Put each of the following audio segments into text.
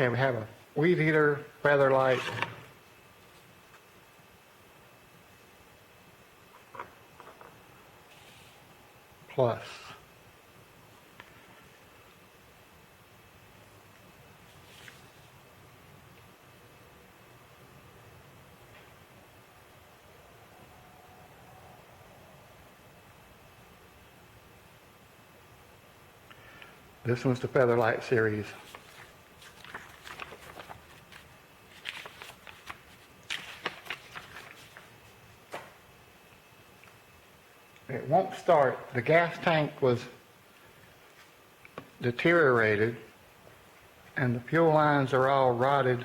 Okay, we have a Weedeater Featherlite Plus. This one's the Featherlite series. It won't start. The gas tank was deteriorated and the fuel lines are all rotted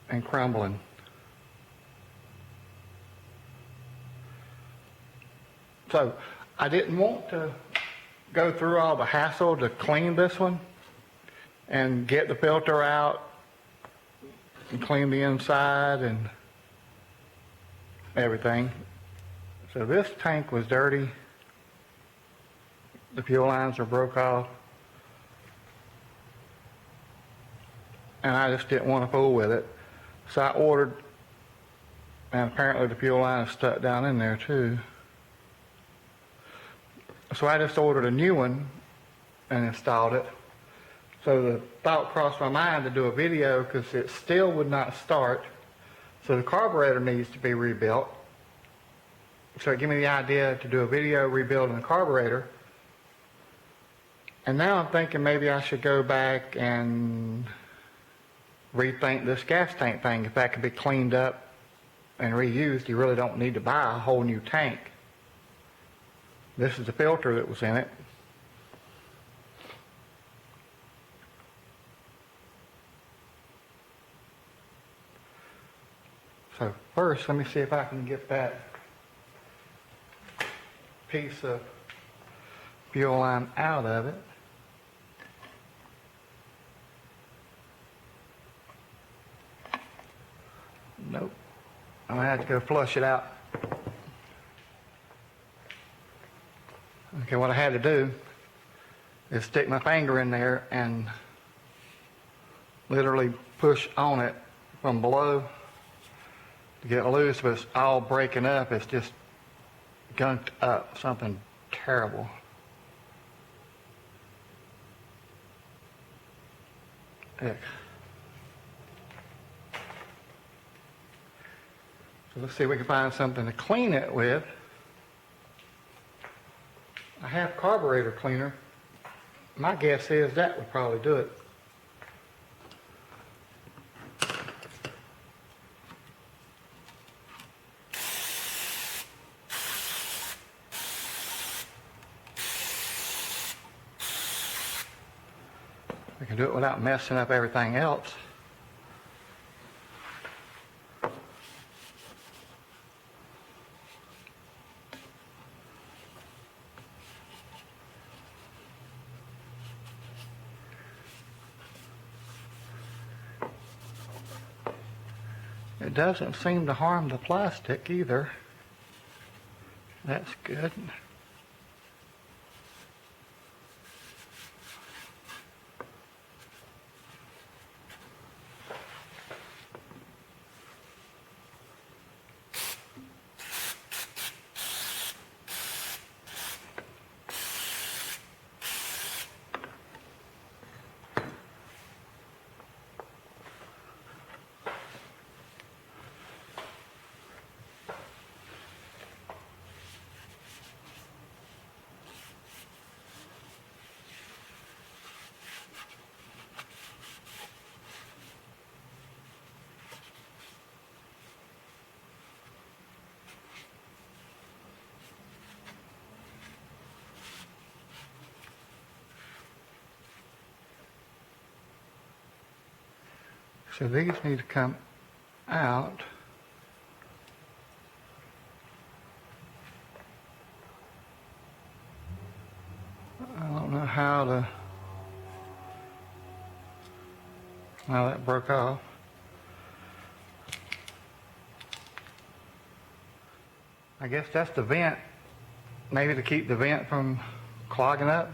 and crumbling. So I didn't want to go through all the hassle to clean this one and get the filter out and clean the inside and everything. So this tank was dirty. The fuel lines are broke off. And I just didn't want to fool with it. So I ordered, and apparently the fuel line is stuck down in there too. So I just ordered a new one and installed it. So the thought crossed my mind to do a video because it still would not start. So the carburetor needs to be rebuilt. So it gave me the idea to do a video rebuilding the carburetor. And now I'm thinking maybe I should go back and rethink this gas tank thing. If that could be cleaned up and reused, you really don't need to buy a whole new tank. This is the filter that was in it. So first, let me see if I can get that piece of fuel line out of it. Nope. I'm gonna have to go flush it out. Okay, what I had to do is stick my finger in there and literally push on it from below to get it loose, but it's all breaking up. It's just gunked up, something terrible. Heck. So let's see if we can find something to clean it with. I have carburetor cleaner. My guess is that would probably do it. We can do it without messing up everything else. It doesn't seem to harm the plastic either. That's good. So these need to come out. I don't know how that broke off. I guess that's the vent, maybe to keep the vent from clogging up.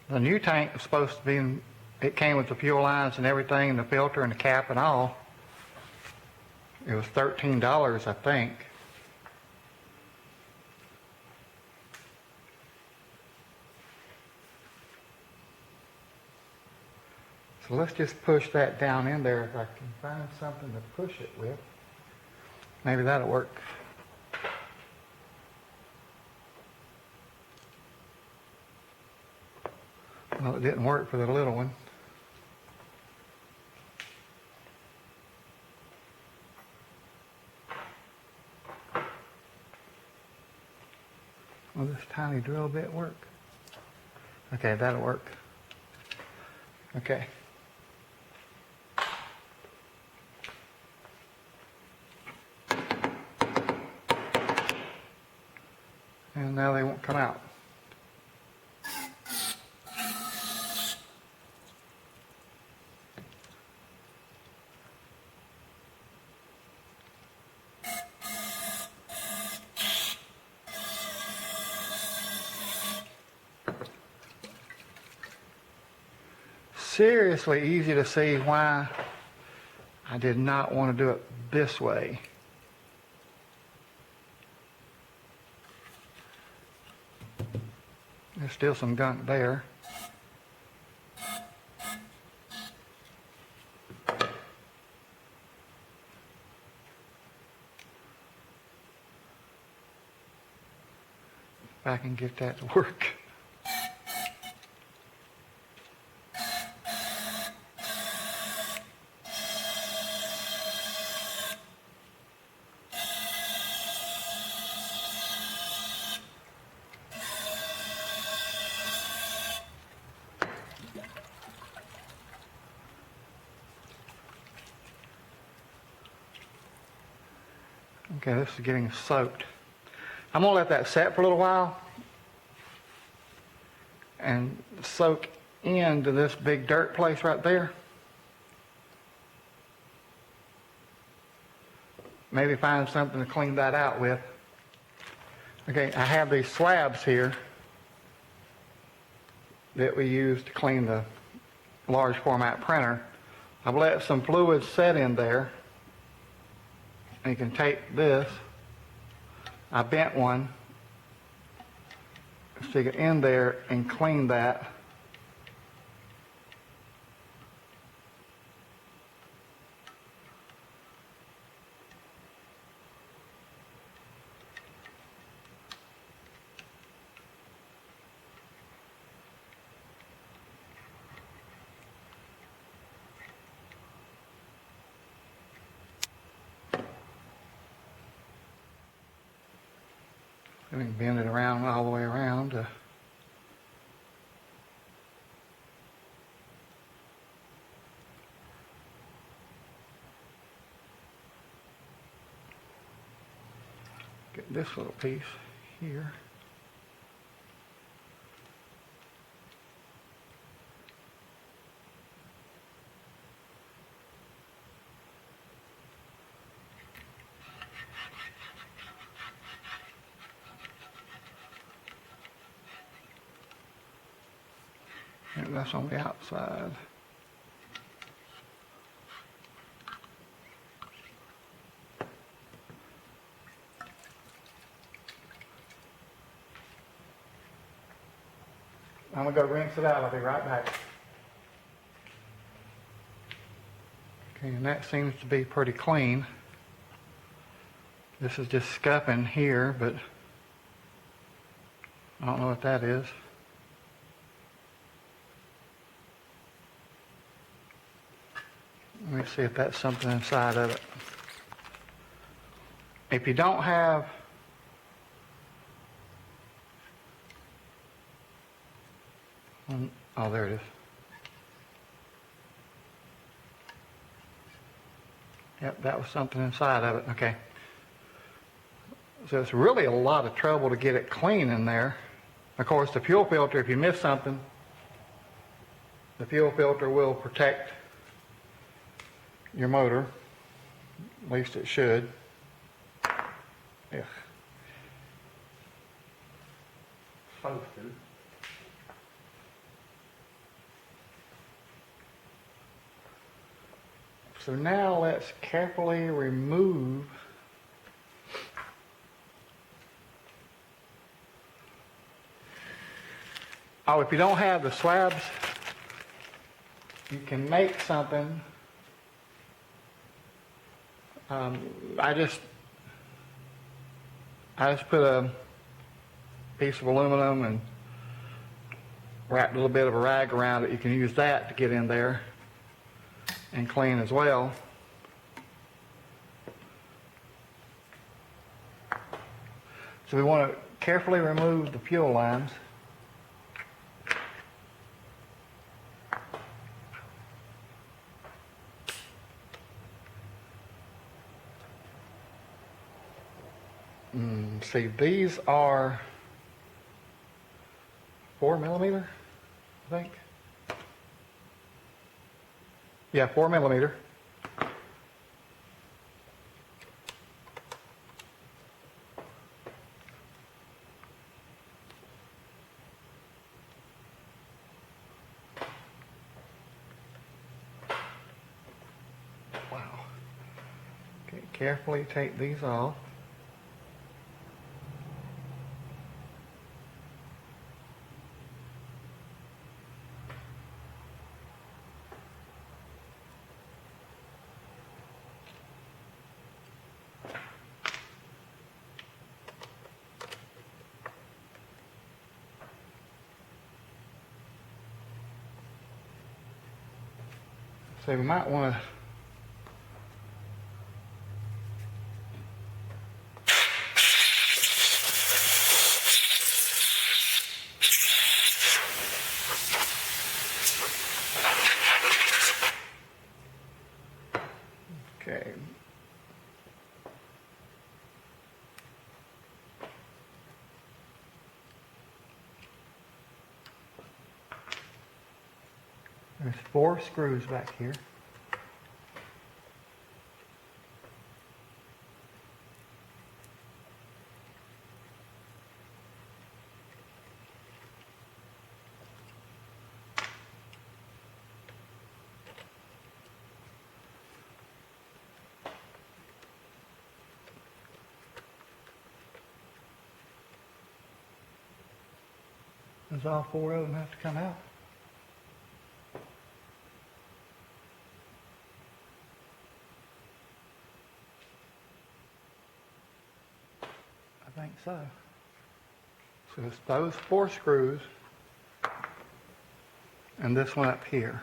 The new tank was supposed to be, it came with the fuel lines and everything, and the filter and the cap and all. It was $13, I think. So let's just push that down in there if I can find something to push it with. Maybe that'll work. Well, it didn't work for the little one. Will this tiny drill bit work? Okay, that'll work. Okay. And now they won't come out. Seriously easy to see why I did not want to do it this way. There's still some gunk there. If I can get that to work. Okay, this is getting soaked. I'm going to let that set for a little while and soak into this big dirt place right there. Maybe find something to clean that out with. Okay, I have these slabs here that we use to clean the large format printer. I've let some fluid set in there. And you can take this, I bent one, stick it in there and clean that. We can bend it around all the way around. Get this little piece here. And that's on the outside. I'm going to go rinse it out. I'll be right back. Okay, and that seems to be pretty clean. This is just scuffing here, but I don't know what that is. Let me see if that's something inside of it. If you don't have oh, there it is. Yep, that was something inside of it. Okay. So it's really a lot of trouble to get it clean in there. Of course, the fuel filter, if you miss something, the fuel filter will protect your motor. At least it should. Yeah. Supposed to. So now let's carefully remove if you don't have the swabs, you can make something. I just put a piece of aluminum and wrapped a little bit of a rag around it. You can use that to get in there and clean as well. So we want to carefully remove the fuel lines. See, these are 4mm, I think. Yeah, 4mm. Wow. Okay, carefully take these off. So we might want to okay. There's 4 screws back here. Does all 4 of them have to come out? I think so. So it's those 4 screws and this one up here.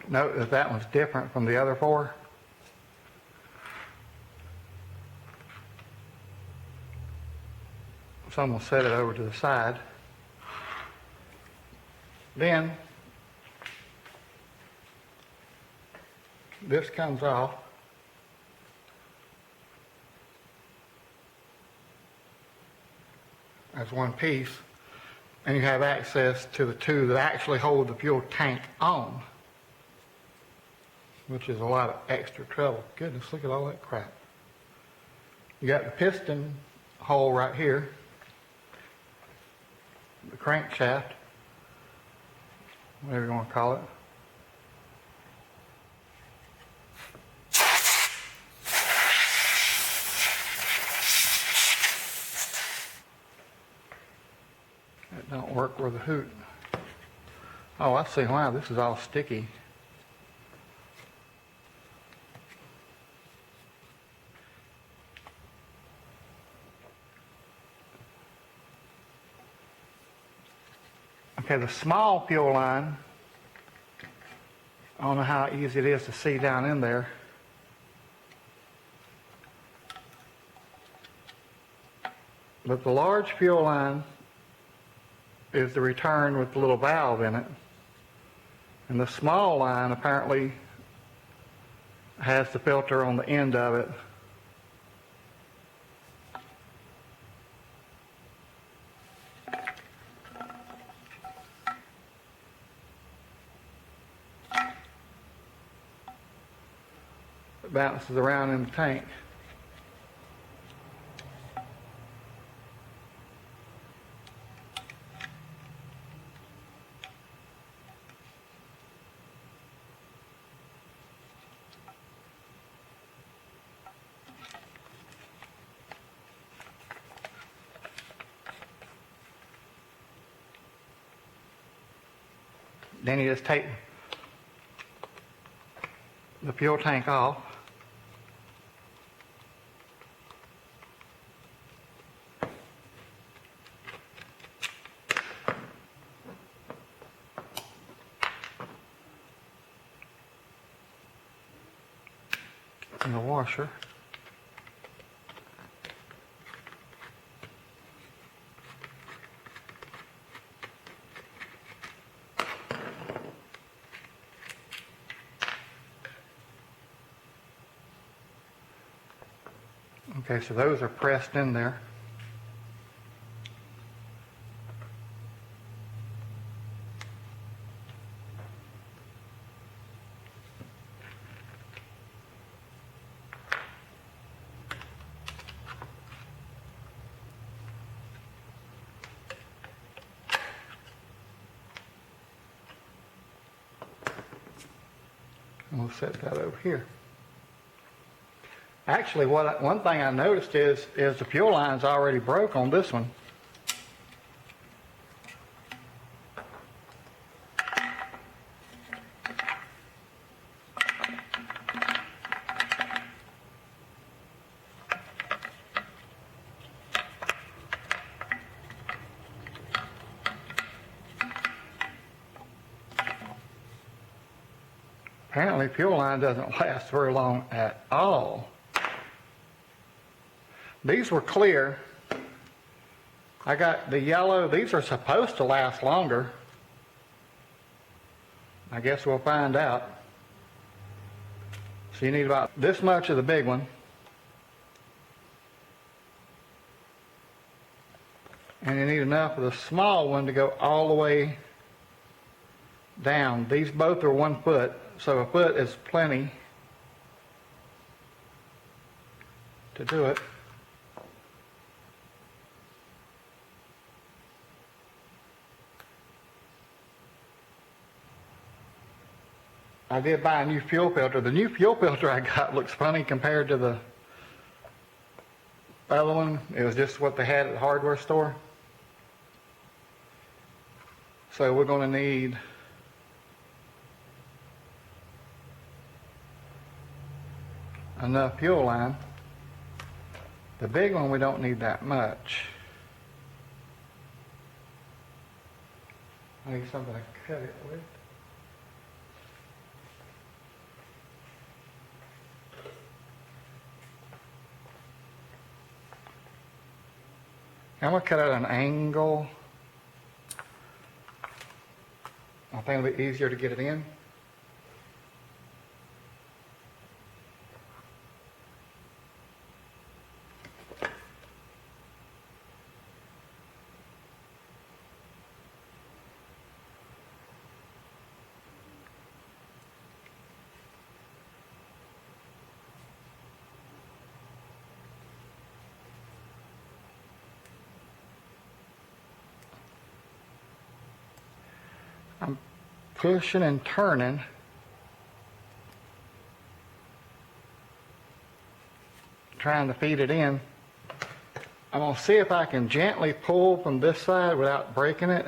Note that that one's different from the other 4. So I'm going to set it over to the side. Then this comes off. As one piece, and you have access to the 2 that actually hold the fuel tank on, which is a lot of extra trouble. Goodness, look at all that crap. You got the piston hole right here, the crankshaft, whatever you want to call it. It don't work with the hoot. Oh, I see why. This is all sticky. Okay, the small fuel line, I don't know how easy it is to see down in there. But the large fuel line is the return with the little valve in it. And the small line apparently has the filter on the end of it. It bounces around in the tank. Then you just take the fuel tank off. And the washer. Okay, so those are pressed in there. We'll set that over here. Actually, one thing I noticed is the fuel line's already broke on this one. Apparently, fuel line doesn't last very long at all. These were clear. I got the yellow. These are supposed to last longer. I guess we'll find out. So you need about this much of the big one. And you need enough of the small one to go all the way down. These both are 1 foot, so a foot is plenty to do it. I did buy a new fuel filter. The new fuel filter I got looks funny compared to the other one. It was just what they had at the hardware store. So we're going to need enough fuel line. The big one we don't need that much. I need something to cut it with. I'm going to cut at an angle. I think it'll be easier to get it in. I'm pushing and turning. Trying to feed it in. I'm going to see if I can gently pull from this side without breaking it.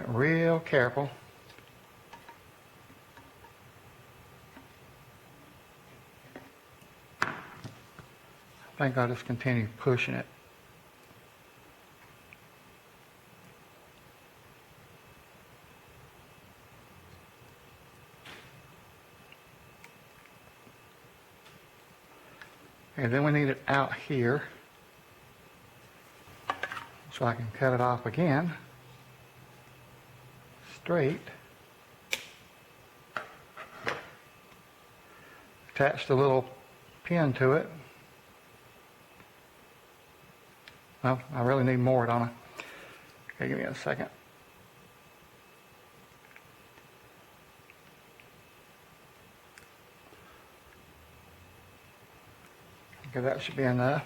Real careful. I think I'll just continue pushing it. And then we need it out here. So I can cut it off again. Straight. Attach the little pin to it. Well, I really need more, don't I? Okay, give me a second. Okay, that should be enough.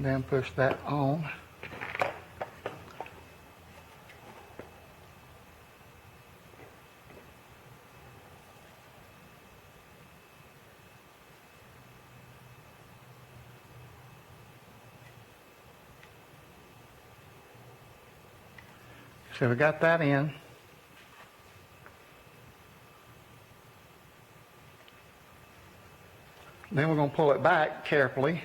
And then push that on. So we got that in. Then we're going to pull it back carefully.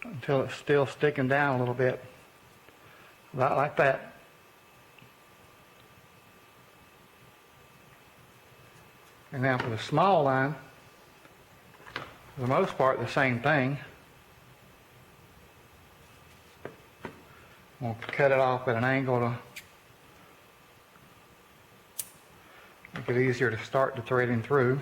Until it's still sticking down a little bit. About like that. And now for the small line, for the most part the same thing. We'll cut it off at an angle to make it easier to start the threading through.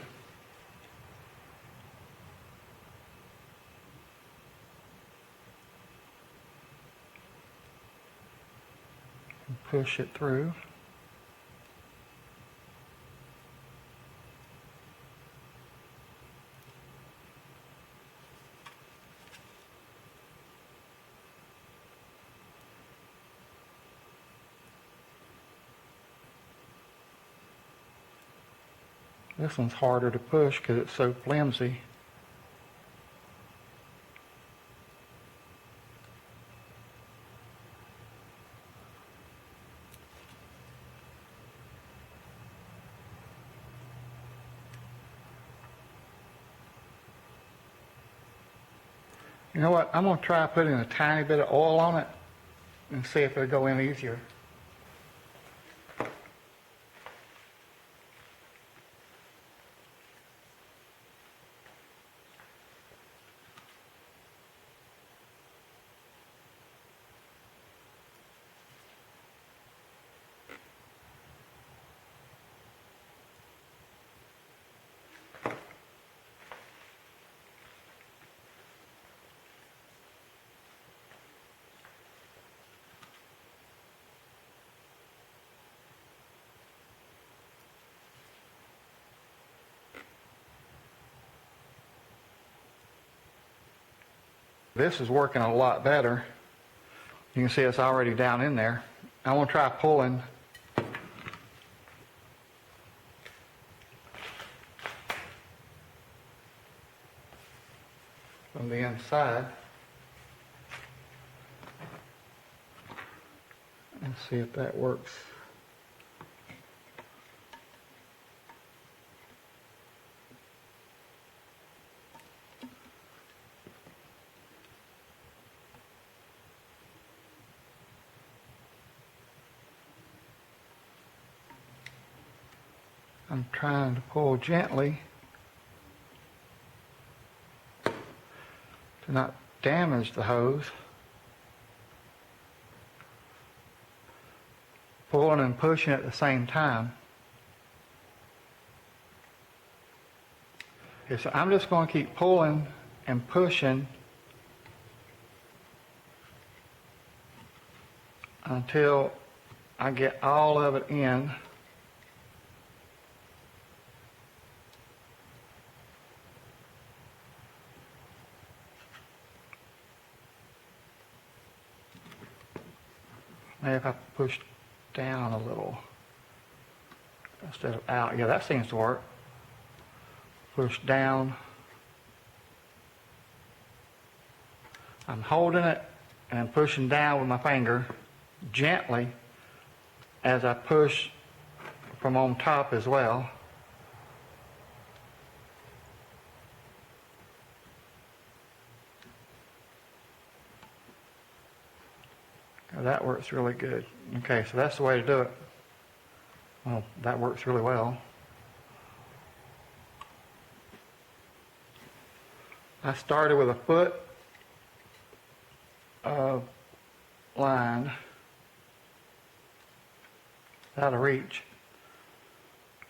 And push it through. This one's harder to push because it's so flimsy. You know what? I'm going to try putting a tiny bit of oil on it and see if it'll go in easier. This is working a lot better. You can see it's already down in there. I want to try pulling from the inside and see if that works. I'm trying to pull gently to not damage the hose. Pulling and pushing at the same time. Okay, so I'm just going to keep pulling and pushing until I get all of it in. Maybe if I push down a little instead of out. Yeah, that seems to work. Push down. I'm holding it and pushing down with my finger gently as I push from on top as well. That works really good. Okay, so that's the way to do it. Well, that works really well. I started with a foot of line out of reach.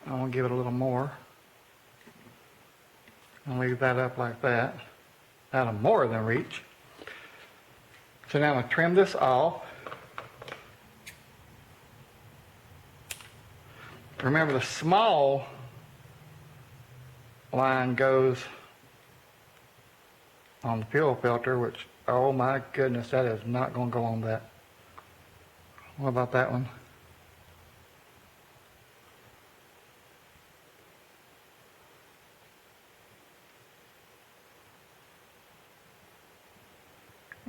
I want to give it a little more. I'll leave that up like that, out of more than reach. So now I'm going to trim this off. Remember, the small line goes on the fuel filter, which, oh my goodness, that is not going to go on that. What about that one?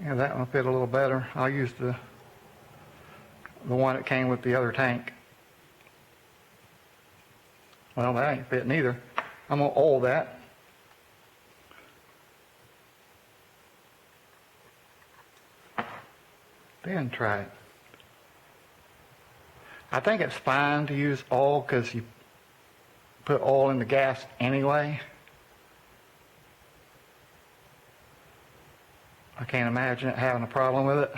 Yeah, that one fit a little better. I'll use the one that came with the other tank. Well, that ain't fitting either. I'm going to oil that. Then try it. I think it's fine to use oil because you put oil in the gas anyway. I can't imagine it having a problem with it.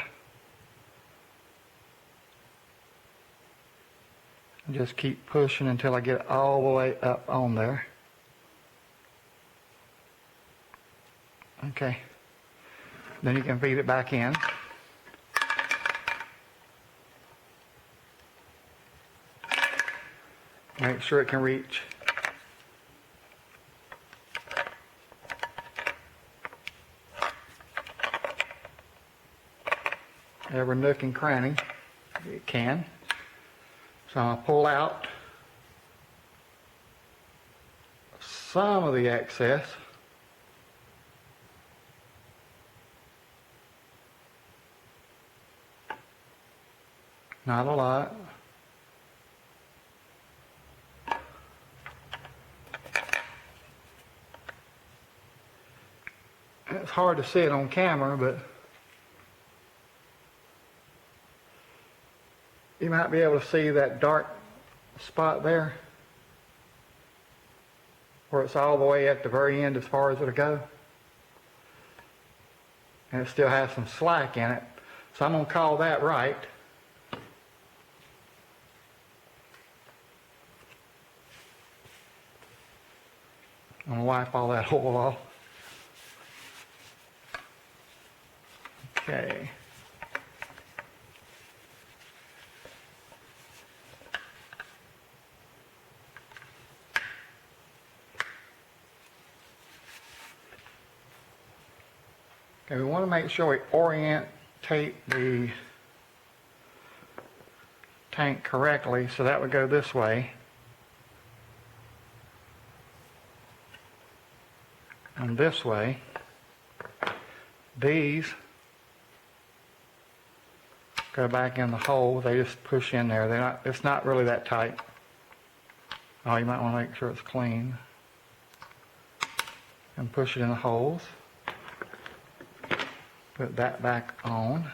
Just keep pushing until I get it all the way up on there. Okay. Then you can feed it back in. Make sure it can reach. Every nook and cranny it can. So I'll pull out some of the excess. Not a lot. It's hard to see it on camera, but you might be able to see that dark spot there, where it's all the way at the very end as far as it'll go. And it still has some slack in it. So I'm going to call that right. I'm going to wipe all that oil off. Okay. Okay, we want to make sure we orientate the tank correctly, so that would go this way. And this way. These go back in the hole. They just push in there. They're not, it's not really that tight. Oh, you might want to make sure it's clean. And push it in the holes. Put that back on.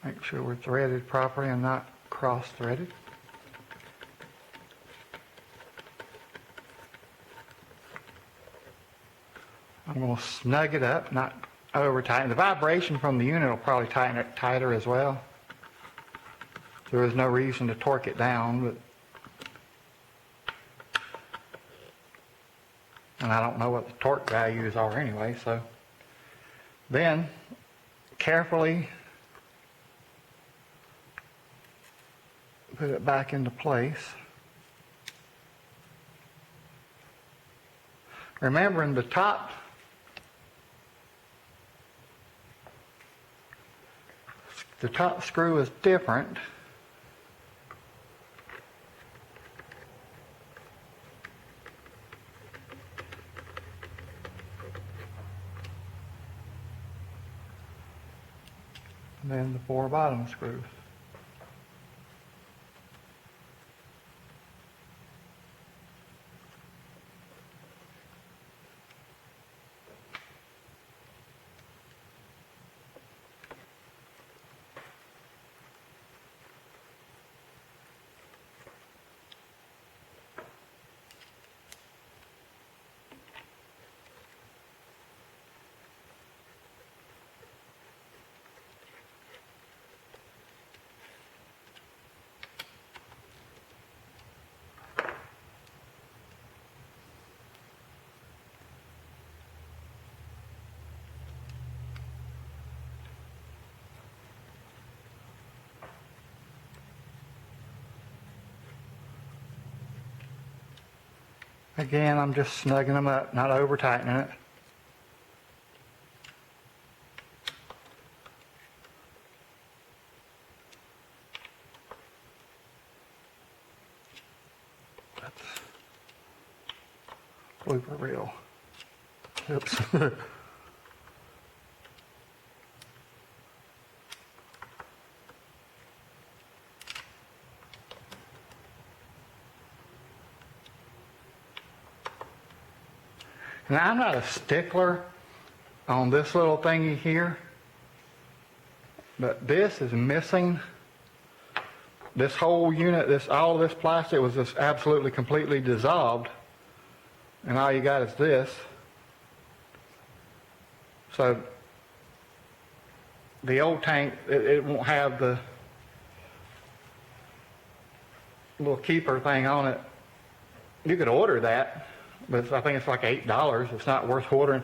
Make sure we're threaded properly and not cross-threaded. I'm going to snug it up, not over tighten. The vibration from the unit will probably tighten it tighter as well. There is no reason to torque it down, but and I don't know what the torque values are anyway, so then carefully put it back into place. Remembering the top screw is different. Than the 4 bottom screws. Again, I'm just snugging them up, not over tightening it. Blooper reel. Oops. Now, I'm not a stickler on this little thingy here, but this is missing. This whole unit, all of this plastic was just absolutely completely dissolved, and all you got is this. So the old tank, it won't have the little keeper thing on it. You could order that, but I think it's like $8. It's not worth ordering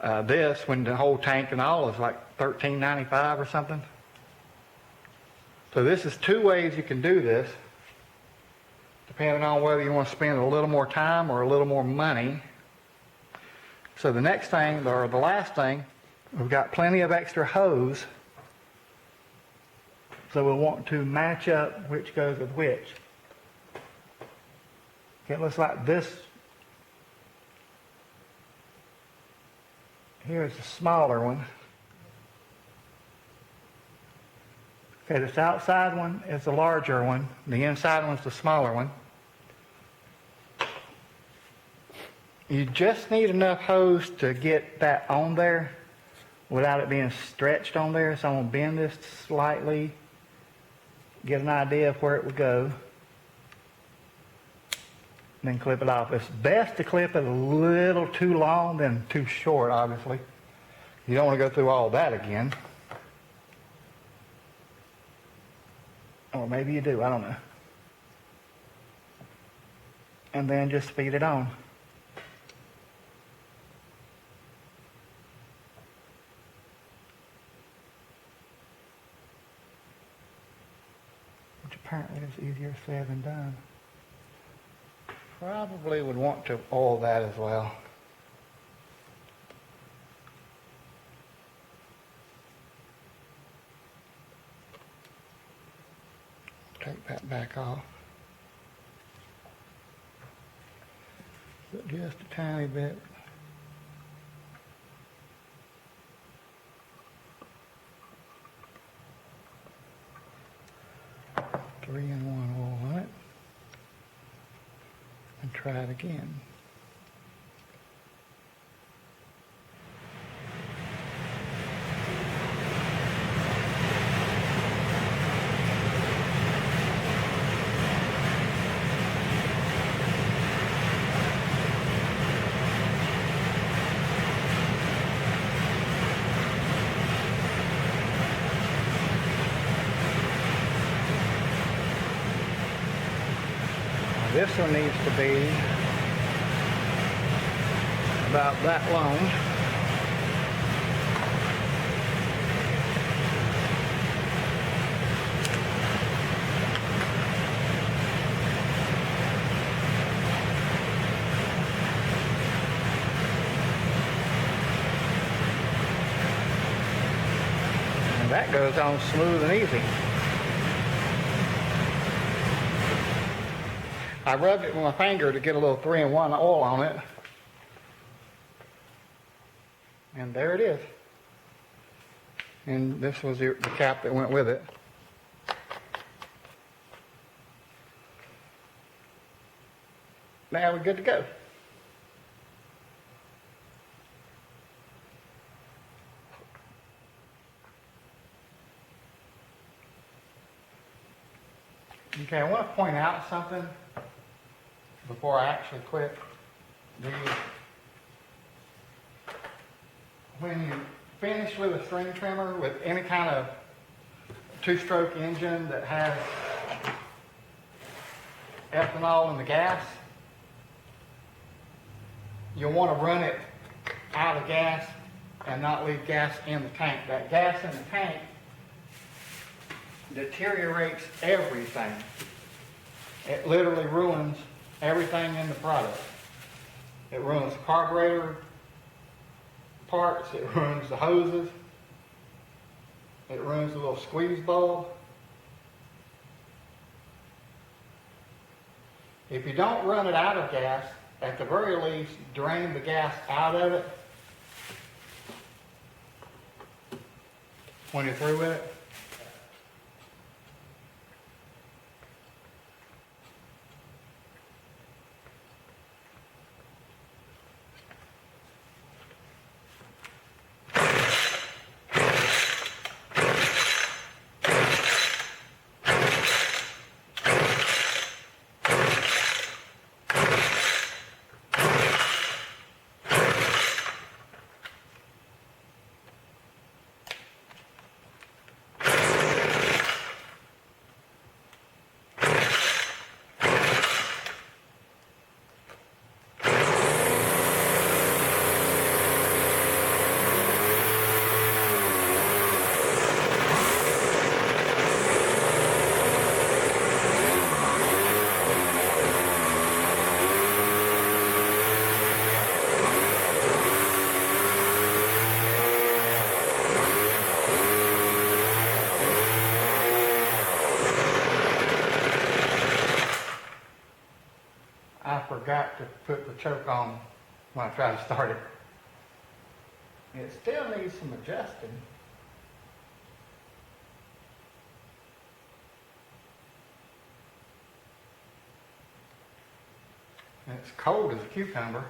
this when the whole tank and all is like $13.95 or something. So this is two ways you can do this, depending on whether you want to spend a little more time or a little more money. So the next thing, or the last thing, we've got plenty of extra hose. So we'll want to match up which goes with which. Okay, it looks like this here is the smaller one. Okay, this outside one is the larger one. The inside one's the smaller one. You just need enough hose to get that on there without it being stretched on there. So I'm going to bend this slightly, get an idea of where it would go, then clip it off. It's best to clip it a little too long than too short, obviously. You don't want to go through all that again. Or maybe you do, I don't know. And then just feed it on. Which apparently is easier said than done. Probably would want to oil that as well. Take that back off. But just a tiny bit. Three-in-one oil on it. And try it again. This one needs to be about that long. And that goes on smooth and easy. I rubbed it with my finger to get a little 3-in-1 oil on it. And there it is. And this was the cap that went with it. Now we're good to go. Okay, I want to point out something before I actually quit. When you finish with a string trimmer with any kind of two-stroke engine that has ethanol in the gas, you'll want to run it out of gas and not leave gas in the tank. That gas in the tank deteriorates everything. It literally ruins everything in the product. It runs the carburetor parts, it runs the hoses, it runs the little squeeze bulb. If you don't run it out of gas, at the very least, drain the gas out of it when you're through with it. I forgot to put the choke on when I tried to start it. It still needs some adjusting. And it's cold as a cucumber.